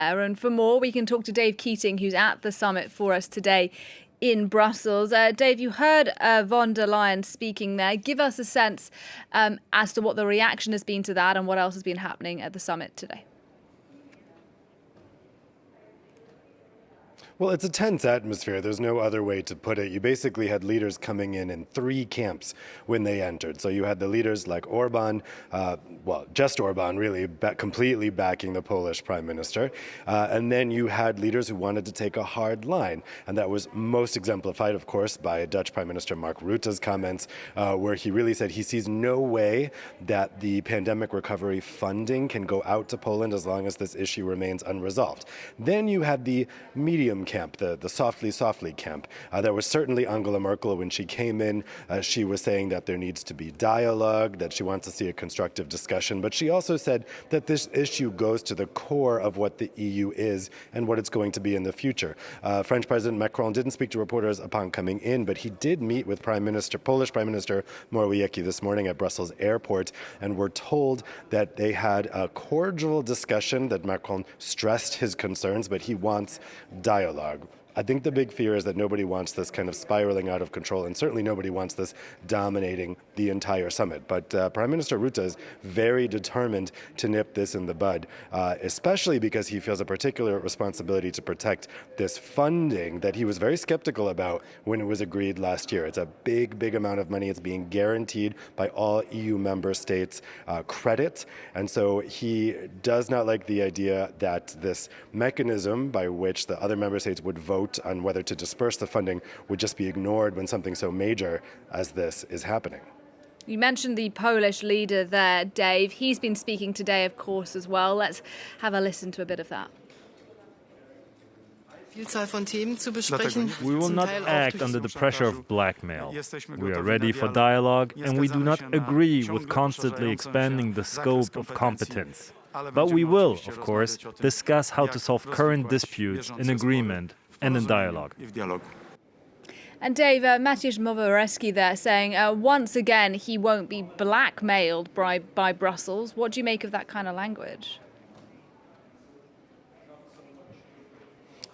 And for more, we can talk to Dave Keating, who's at the summit for us today in Brussels. Dave, you heard von der Leyen speaking there. Give us a sense as to what the reaction has been to that and what else has been happening at the summit today. Well, it's a tense atmosphere. There's no other way to put it. You basically had leaders coming in three camps when they entered. So you had the leaders like Orban, just Orban, really, completely backing the Polish prime minister. And then you had leaders who wanted to take a hard line. And that was most exemplified, of course, by Dutch Prime Minister Mark Rutte's comments, where he really said he sees no way that the pandemic recovery funding can go out to Poland as long as this issue remains unresolved. Then you had the medium camp, the softly camp. There was certainly Angela Merkel when she came in. She was saying that there needs to be dialogue, that she wants to see a constructive discussion. But she also said that this issue goes to the core of what the EU is and what it's going to be in the future. French President Macron didn't speak to reporters upon coming in, but he did meet with Polish Prime Minister Morawiecki this morning at Brussels airport, and we're told that they had a cordial discussion, that Macron stressed his concerns, but he wants dialogue. I think the big fear is that nobody wants this kind of spiraling out of control, and certainly nobody wants this dominating the entire summit. But Prime Minister Rutte is very determined to nip this in the bud, especially because he feels a particular responsibility to protect this funding that he was very skeptical about when it was agreed last year. It's a big amount of money. It's being guaranteed by all EU member states credit. And so he does not like the idea that this mechanism by which the other member states would vote on whether to disperse the funding would just be ignored when something so major as this is happening. You mentioned the Polish leader there, Dave. He's been speaking today, of course, as well. Let's have a listen to a bit of that. We will not act under the pressure of blackmail. We are ready for dialogue, and we do not agree with constantly expanding the scope of competence. But we will, of course, discuss how to solve current disputes in agreement and in dialogue. And Dave, Mateusz Morawiecki there saying once again he won't be blackmailed by Brussels. What do you make of that kind of language?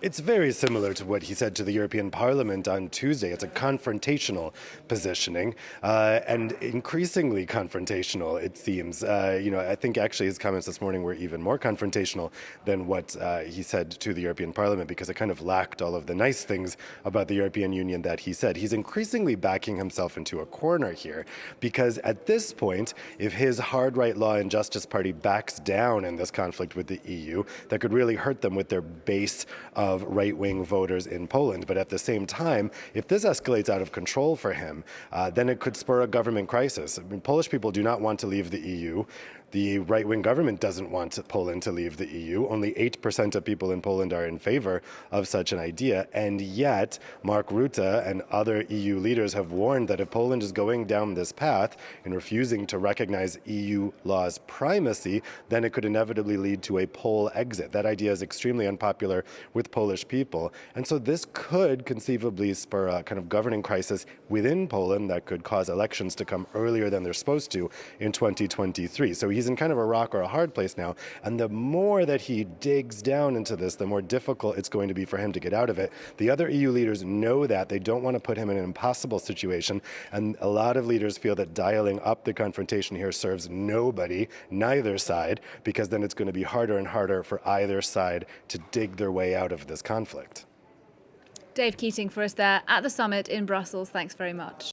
It's very similar to what he said to the European Parliament on Tuesday. It's a confrontational positioning, and increasingly confrontational, it seems. I think actually his comments this morning were even more confrontational than what he said to the European Parliament, because it kind of lacked all of the nice things about the European Union that he said. He's increasingly backing himself into a corner here, because at this point, if his hard right law and justice party backs down in this conflict with the EU, that could really hurt them with their base of right-wing voters in Poland. But at the same time, if this escalates out of control for him, then it could spur a government crisis. I mean, Polish people do not want to leave the EU. The right-wing government doesn't want Poland to leave the EU. Only 8% of people in Poland are in favor of such an idea. And yet, Mark Rutte and other EU leaders have warned that if Poland is going down this path and refusing to recognize EU law's primacy, then it could inevitably lead to a poll exit. That idea is extremely unpopular with Polish people. And so this could conceivably spur a kind of governing crisis within Poland that could cause elections to come earlier than they're supposed to in 2023. So he's in kind of a rock or a hard place now. And the more that he digs down into this, the more difficult it's going to be for him to get out of it. The other EU leaders know that. They don't want to put him in an impossible situation. And a lot of leaders feel that dialing up the confrontation here serves nobody, neither side, because then it's going to be harder and harder for either side to dig their way out of this conflict. Dave Keating for us there at the summit in Brussels. Thanks very much.